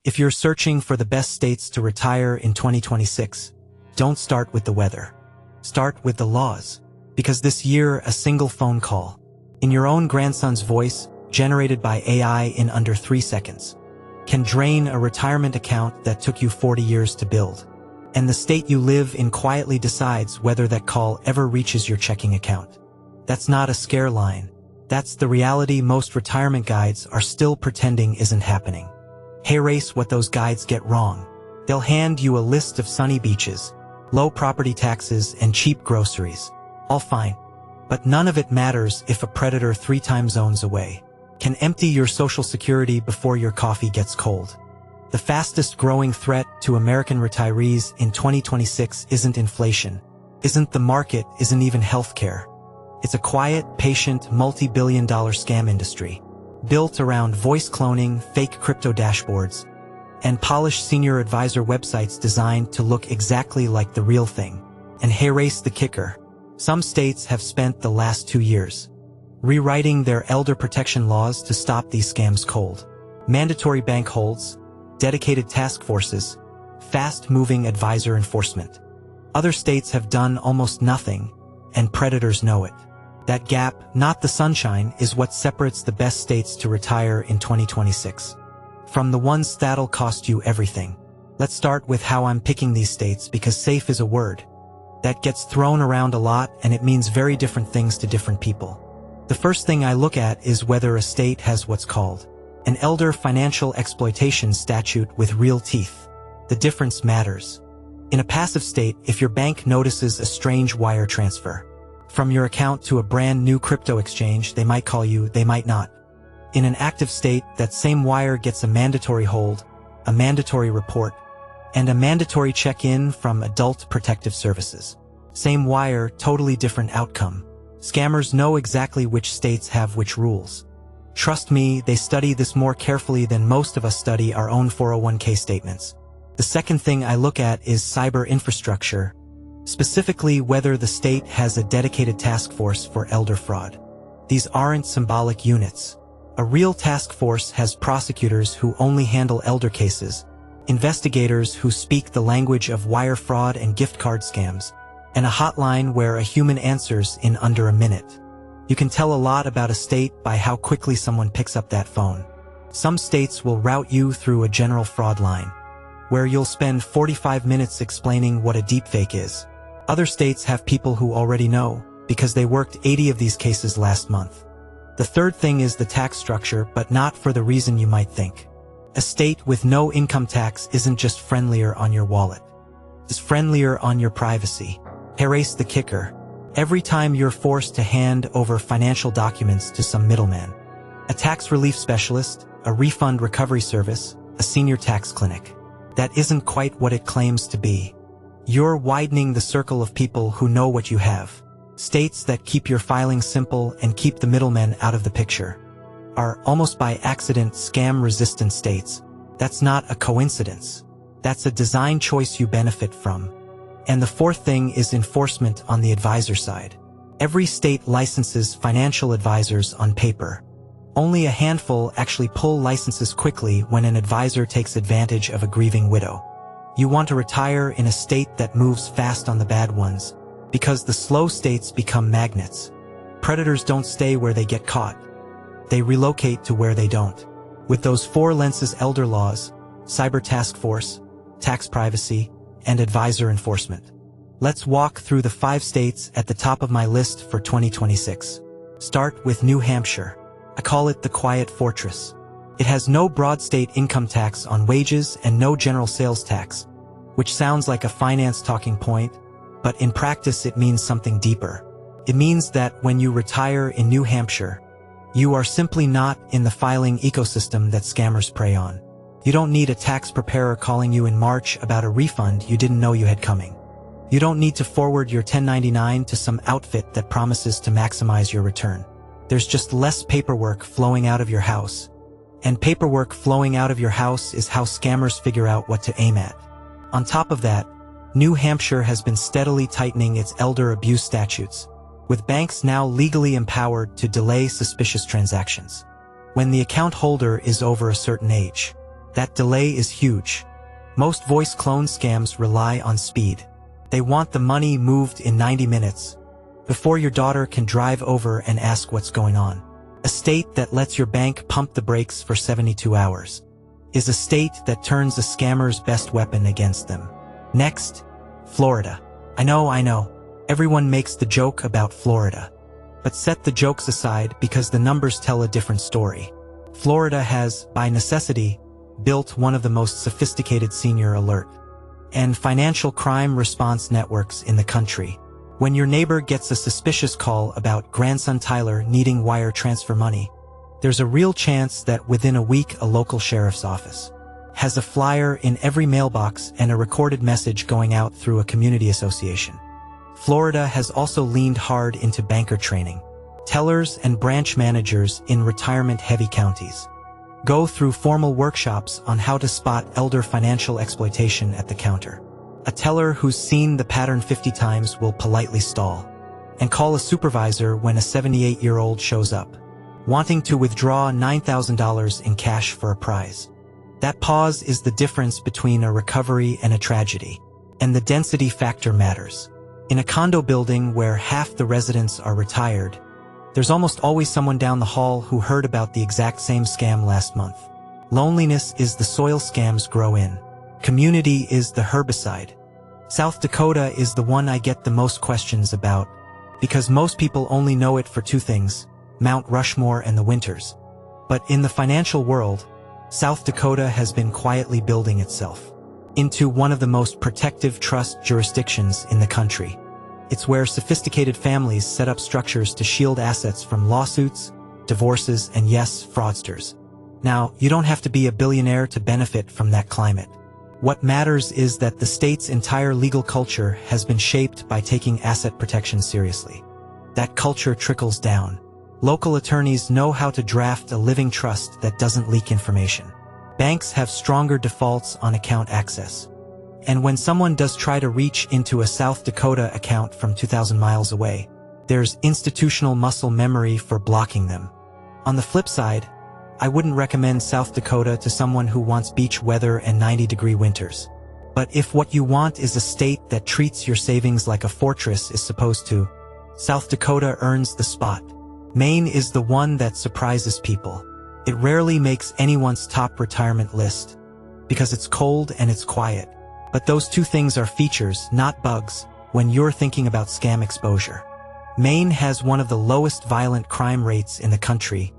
If you're searching for the best states to retire in 2026, don't start with the weather. Start with the laws. Because this year, a single phone call, in your own grandson's voice, generated by AI in under 3 seconds, can drain a retirement account that took you 40 years to build. And the state you live in quietly decides whether that call ever reaches your checking account. That's not a scare line. That's the reality most retirement guides are still pretending isn't happening. Erase what those guides get wrong. They'll hand you a list of sunny beaches, low property taxes, and cheap groceries. All fine. But none of it matters if a predator 3 time zones away can empty your Social Security before your coffee gets cold. The fastest growing threat to American retirees in 2026 isn't inflation, isn't the market, isn't even healthcare. It's a quiet, patient, multi-billion-dollar scam industry, built around voice cloning, fake crypto dashboards, and polished senior advisor websites designed to look exactly like the real thing. And erase the kicker. Some states have spent the last 2 years rewriting their elder protection laws to stop these scams cold. Mandatory bank holds, dedicated task forces, fast-moving advisor enforcement. Other states have done almost nothing, and predators know it. That gap, not the sunshine, is what separates the best states to retire in 2026 from the ones that'll cost you everything. Let's start with how I'm picking these states, because safe is a word that gets thrown around a lot, and it means very different things to different people. The first thing I look at is whether a state has what's called an elder financial exploitation statute with real teeth. The difference matters. In a passive state, if your bank notices a strange wire transfer from your account to a brand new crypto exchange, they might call you, they might not. In an active state, that same wire gets a mandatory hold, a mandatory report, and a mandatory check-in from Adult Protective Services. Same wire, totally different outcome. Scammers know exactly which states have which rules. Trust me, they study this more carefully than most of us study our own 401k statements. The second thing I look at is cyber infrastructure, specifically whether the state has a dedicated task force for elder fraud. These aren't symbolic units. A real task force has prosecutors who only handle elder cases, investigators who speak the language of wire fraud and gift card scams, and a hotline where a human answers in under a minute. You can tell a lot about a state by how quickly someone picks up that phone. Some states will route you through a general fraud line, where you'll spend 45 minutes explaining what a deepfake is. Other states have people who already know, because they worked 80 of these cases last month. The third thing is the tax structure, but not for the reason you might think. A state with no income tax isn't just friendlier on your wallet. It's friendlier on your privacy. Erase the kicker. Every time you're forced to hand over financial documents to some middleman, a tax relief specialist, a refund recovery service, a senior tax clinic, that isn't quite what it claims to be. You're widening the circle of people who know what you have. States that keep your filing simple and keep the middlemen out of the picture are, almost by accident, scam-resistant states. That's not a coincidence. That's a design choice you benefit from. And the fourth thing is enforcement on the advisor side. Every state licenses financial advisors on paper. Only a handful actually pull licenses quickly when an advisor takes advantage of a grieving widow. You want to retire in a state that moves fast on the bad ones, because the slow states become magnets. Predators don't stay where they get caught. They relocate to where they don't. With those 4 lenses: elder laws, cyber task force, tax privacy, and advisor enforcement. Let's walk through the 5 states at the top of my list for 2026. Start with New Hampshire. I call it the quiet fortress. It has no broad state income tax on wages and no general sales tax, which sounds like a finance talking point, but in practice it means something deeper. It means that when you retire in New Hampshire, you are simply not in the filing ecosystem that scammers prey on. You don't need a tax preparer calling you in March about a refund you didn't know you had coming. You don't need to forward your 1099 to some outfit that promises to maximize your return. There's just less paperwork flowing out of your house. And paperwork flowing out of your house is how scammers figure out what to aim at. On top of that, New Hampshire has been steadily tightening its elder abuse statutes, with banks now legally empowered to delay suspicious transactions when the account holder is over a certain age. That delay is huge. Most voice clone scams rely on speed. They want the money moved in 90 minutes, before your daughter can drive over and ask what's going on. A state that lets your bank pump the brakes for 72 hours is a state that turns a scammer's best weapon against them. Next, Florida. I know. Everyone makes the joke about Florida. But set the jokes aside because the numbers tell a different story. Florida has, by necessity, built one of the most sophisticated senior alert and financial crime response networks in the country. When your neighbor gets a suspicious call about grandson Tyler needing wire transfer money, there's a real chance that within a week a local sheriff's office has a flyer in every mailbox and a recorded message going out through a community association. Florida has also leaned hard into banker training. Tellers and branch managers in retirement-heavy counties go through formal workshops on how to spot elder financial exploitation at the counter. A teller who's seen the pattern 50 times will politely stall and call a supervisor when a 78-year-old shows up, wanting to withdraw $9,000 in cash for a prize. That pause is the difference between a recovery and a tragedy, and the density factor matters. In a condo building where half the residents are retired, there's almost always someone down the hall who heard about the exact same scam last month. Loneliness is the soil scams grow in. Community is the herbicide. South Dakota is the one I get the most questions about, because most people only know it for two things: Mount Rushmore and the winters. But in the financial world, South Dakota has been quietly building itself into one of the most protective trust jurisdictions in the country. It's where sophisticated families set up structures to shield assets from lawsuits, divorces, and yes, fraudsters. Now, you don't have to be a billionaire to benefit from that climate. What matters is that the state's entire legal culture has been shaped by taking asset protection seriously. That culture trickles down. Local attorneys know how to draft a living trust that doesn't leak information. Banks have stronger defaults on account access. And when someone does try to reach into a South Dakota account from 2,000 miles away, there's institutional muscle memory for blocking them. On the flip side, I wouldn't recommend South Dakota to someone who wants beach weather and 90-degree winters. But if what you want is a state that treats your savings like a fortress is supposed to, South Dakota earns the spot. Maine is the one that surprises people. It rarely makes anyone's top retirement list, because it's cold and it's quiet. But those two things are features, not bugs, when you're thinking about scam exposure. Maine has one of the lowest violent crime rates in the country,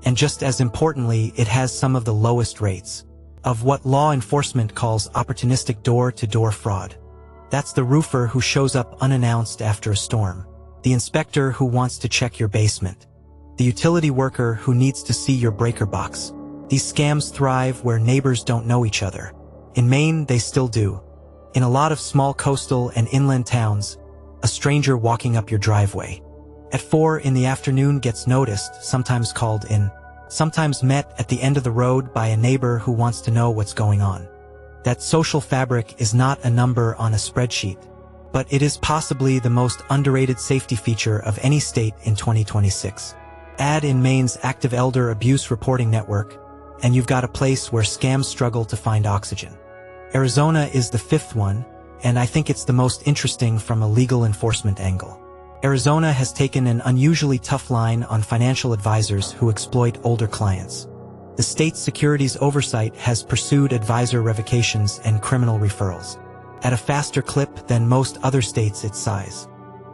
and just as importantly, it has some of the lowest rates of what law enforcement calls opportunistic door-to-door fraud. That's the roofer who shows up unannounced after a storm, the inspector who wants to check your basement, the utility worker who needs to see your breaker box. These scams thrive where neighbors don't know each other. In Maine, they still do. In a lot of small coastal and inland towns, a stranger walking up your driveway at 4 in the afternoon gets noticed, sometimes called in, sometimes met at the end of the road by a neighbor who wants to know what's going on. That social fabric is not a number on a spreadsheet, but it is possibly the most underrated safety feature of any state in 2026. Add in Maine's active elder abuse reporting network, and you've got a place where scams struggle to find oxygen. Arizona is the fifth one, and I think it's the most interesting from a legal enforcement angle. Arizona has taken an unusually tough line on financial advisors who exploit older clients. The state's securities oversight has pursued advisor revocations and criminal referrals at a faster clip than most other states its size.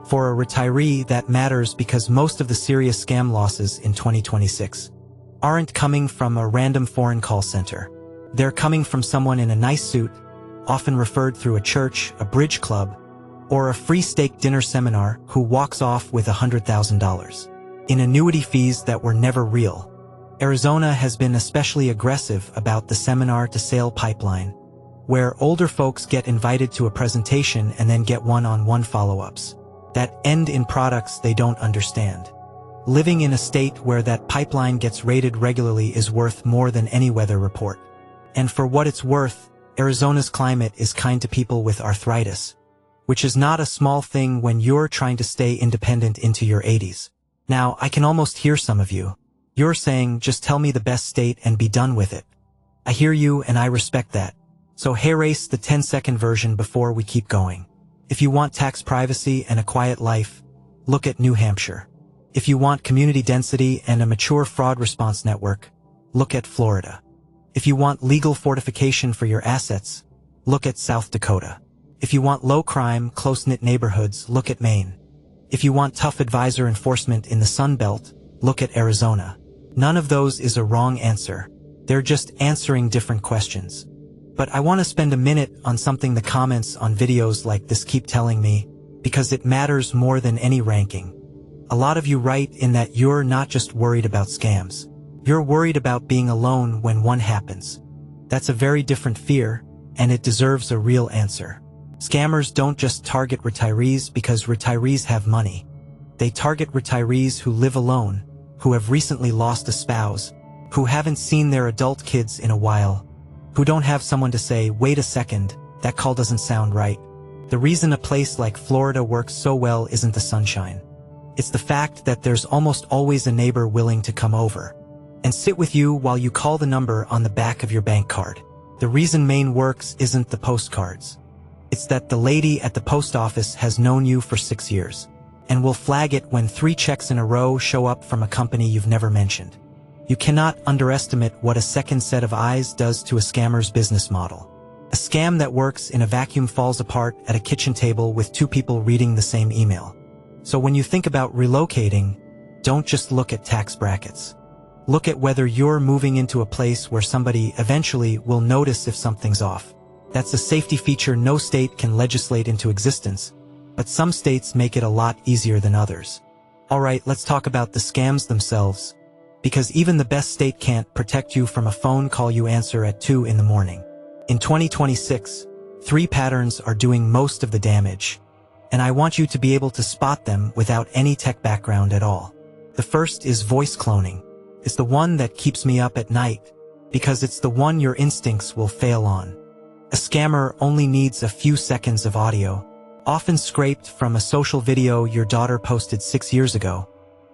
For a retiree, that matters because most of the serious scam losses in 2026 aren't coming from a random foreign call center. They're coming from someone in a nice suit, often referred through a church, a bridge club, or a free steak dinner seminar, who walks off with $100,000 in annuity fees that were never real. Arizona has been especially aggressive about the seminar-to-sale pipeline, where older folks get invited to a presentation and then get one-on-one follow-ups that end in products they don't understand. Living in a state where that pipeline gets raided regularly is worth more than any weather report. And for what it's worth, Arizona's climate is kind to people with arthritis, which is not a small thing when you're trying to stay independent into your 80s. Now, I can almost hear some of you. You're saying, just tell me the best state and be done with it. I hear you and I respect that. So erase the 10-second version before we keep going. If you want tax privacy and a quiet life, look at New Hampshire. If you want community density and a mature fraud response network, look at Florida. If you want legal fortification for your assets, look at South Dakota. If you want low crime, close-knit neighborhoods, look at Maine. If you want tough advisor enforcement in the Sun Belt, look at Arizona. None of those is a wrong answer. They're just answering different questions. But I want to spend a minute on something the comments on videos like this keep telling me, because it matters more than any ranking. A lot of you write in that you're not just worried about scams. You're worried about being alone when one happens. That's a very different fear, and it deserves a real answer. Scammers don't just target retirees because retirees have money. They target retirees who live alone, who have recently lost a spouse, who haven't seen their adult kids in a while, who don't have someone to say, wait a second, that call doesn't sound right. The reason a place like Florida works so well isn't the sunshine. It's the fact that there's almost always a neighbor willing to come over and sit with you while you call the number on the back of your bank card. The reason Maine works isn't the postcards. It's that the lady at the post office has known you for 6 years and will flag it when 3 checks in a row show up from a company you've never mentioned. You cannot underestimate what a second set of eyes does to a scammer's business model. A scam that works in a vacuum falls apart at a kitchen table with 2 people reading the same email. So when you think about relocating, don't just look at tax brackets. Look at whether you're moving into a place where somebody eventually will notice if something's off. That's a safety feature no state can legislate into existence, but some states make it a lot easier than others. Alright, let's talk about the scams themselves, because even the best state can't protect you from a phone call you answer at 2 in the morning. In 2026, 3 patterns are doing most of the damage, and I want you to be able to spot them without any tech background at all. The first is voice cloning. It's the one that keeps me up at night, because it's the one your instincts will fail on. A scammer only needs a few seconds of audio, often scraped from a social video your daughter posted 6 years ago,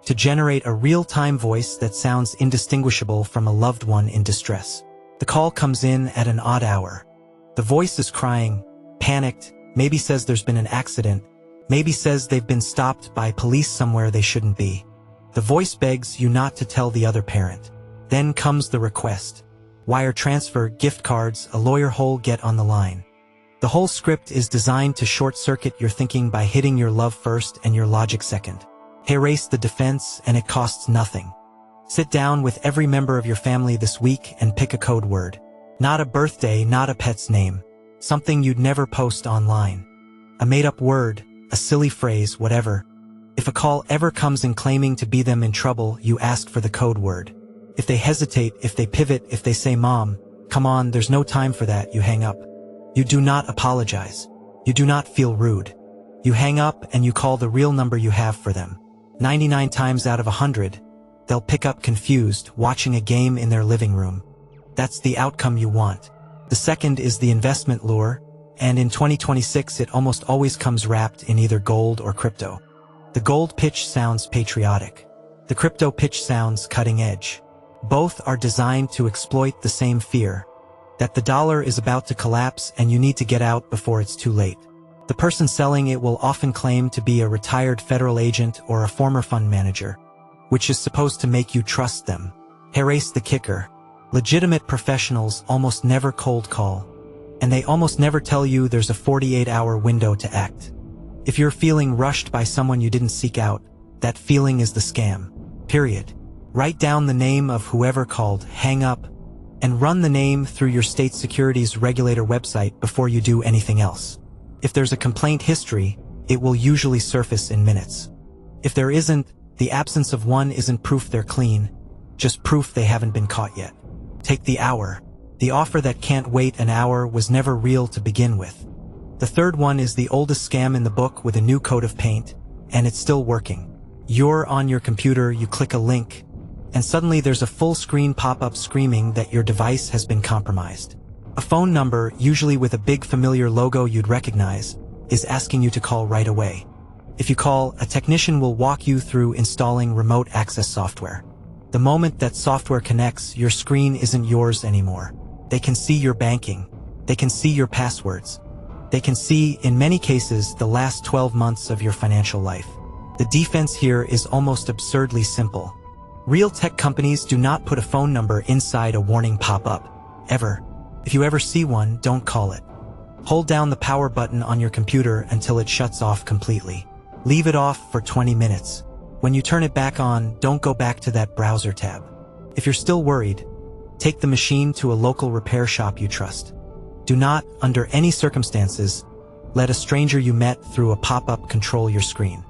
to generate a real-time voice that sounds indistinguishable from a loved one in distress. The call comes in at an odd hour. The voice is crying, panicked, maybe says there's been an accident, maybe says they've been stopped by police somewhere they shouldn't be. The voice begs you not to tell the other parent. Then comes the request. Wire transfer, gift cards, a lawyer whole, get on the line. The whole script is designed to short-circuit your thinking by hitting your love first and your logic second. Erase the defense and it costs nothing. Sit down with every member of your family this week and pick a code word. Not a birthday, not a pet's name. Something you'd never post online. A made-up word, a silly phrase, whatever. If a call ever comes in claiming to be them in trouble, you ask for the code word. If they hesitate, if they pivot, if they say, "Mom, come on, there's no time for that," you hang up. You do not apologize. You do not feel rude. You hang up and you call the real number you have for them. 99 times out of 100, they'll pick up confused, watching a game in their living room. That's the outcome you want. The second is the investment lure, and in 2026 it almost always comes wrapped in either gold or crypto. The gold pitch sounds patriotic. The crypto pitch sounds cutting edge. Both are designed to exploit the same fear, that the dollar is about to collapse and you need to get out before it's too late. The person selling it will often claim to be a retired federal agent or a former fund manager, which is supposed to make you trust them. Erase the kicker. Legitimate professionals almost never cold call, and they almost never tell you there's a 48-hour window to act. If you're feeling rushed by someone you didn't seek out, that feeling is the scam. Period. Write down the name of whoever called, hang up, and run the name through your state securities regulator website before you do anything else. If there's a complaint history, it will usually surface in minutes. If there isn't, the absence of one isn't proof they're clean, just proof they haven't been caught yet. Take the hour. The offer that can't wait an hour was never real to begin with. The third one is the oldest scam in the book with a new coat of paint, and it's still working. You're on your computer, you click a link, and suddenly there's a full screen pop-up screaming that your device has been compromised. A phone number, usually with a big familiar logo you'd recognize, is asking you to call right away. If you call, a technician will walk you through installing remote access software. The moment that software connects, your screen isn't yours anymore. They can see your banking. They can see your passwords. They can see, in many cases, the last 12 months of your financial life. The defense here is almost absurdly simple. Real tech companies do not put a phone number inside a warning pop-up. Ever. If you ever see one, don't call it. Hold down the power button on your computer until it shuts off completely. Leave it off for 20 minutes. When you turn it back on, don't go back to that browser tab. If you're still worried, take the machine to a local repair shop you trust. Do not, under any circumstances, let a stranger you met through a pop-up control your screen.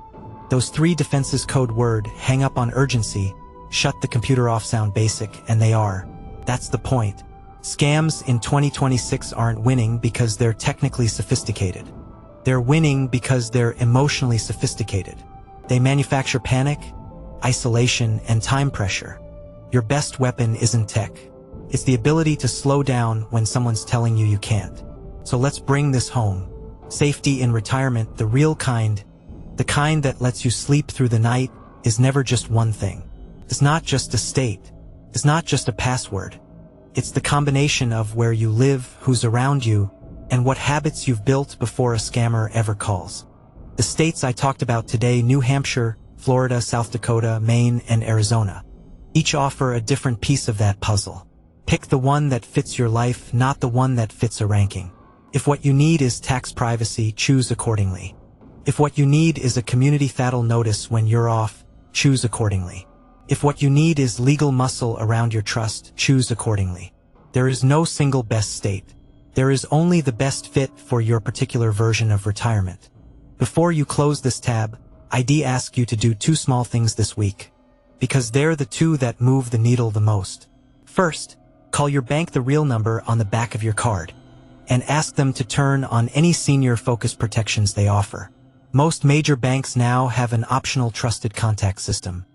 Those 3 defenses code word, hang up on urgency, shut the computer off sound basic, and they are. That's the point. Scams in 2026 aren't winning because they're technically sophisticated. They're winning because they're emotionally sophisticated. They manufacture panic, isolation, and time pressure. Your best weapon isn't tech. It's the ability to slow down when someone's telling you you can't. So let's bring this home. Safety in retirement, the real kind, the kind that lets you sleep through the night, is never just one thing. It's not just a state. It's not just a password. It's the combination of where you live, who's around you, and what habits you've built before a scammer ever calls. The states I talked about today, New Hampshire, Florida, South Dakota, Maine, and Arizona, each offer a different piece of that puzzle. Pick the one that fits your life, not the one that fits a ranking. If what you need is tax privacy, choose accordingly. If what you need is a community that'll notice when you're off, choose accordingly. If what you need is legal muscle around your trust, choose accordingly. There is no single best state. There is only the best fit for your particular version of retirement. Before you close this tab, I'd ask you to do 2 small things this week, because they're the 2 that move the needle the most. First, call your bank the real number on the back of your card, and ask them to turn on any senior focus protections they offer. Most major banks now have an optional trusted contact system,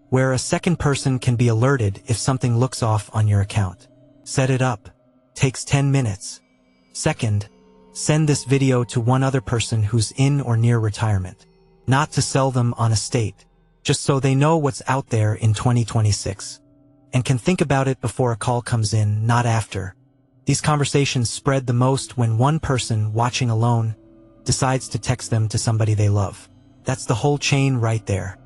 where a second person can be alerted if something looks off on your account. Set it up. Takes 10 minutes. Second, send this video to one other person who's in or near retirement. Not to sell them on a state, just so they know what's out there in 2026. And can think about it before a call comes in, not after. These conversations spread the most when one person, watching alone, decides to text them to somebody they love. That's the whole chain right there.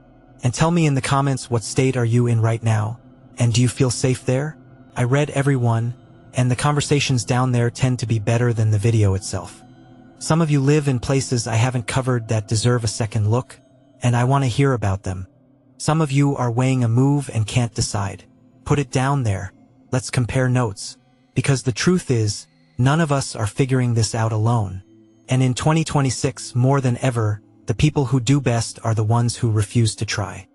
And tell me in the comments, what state are you in right now? And do you feel safe there? I read every one, and the conversations down there tend to be better than the video itself. Some of you live in places I haven't covered that deserve a second look, and I want to hear about them. Some of you are weighing a move and can't decide. Put it down there. Let's compare notes. Because the truth is, none of us are figuring this out alone. And in 2026, more than ever, the people who do best are the ones who refuse to try.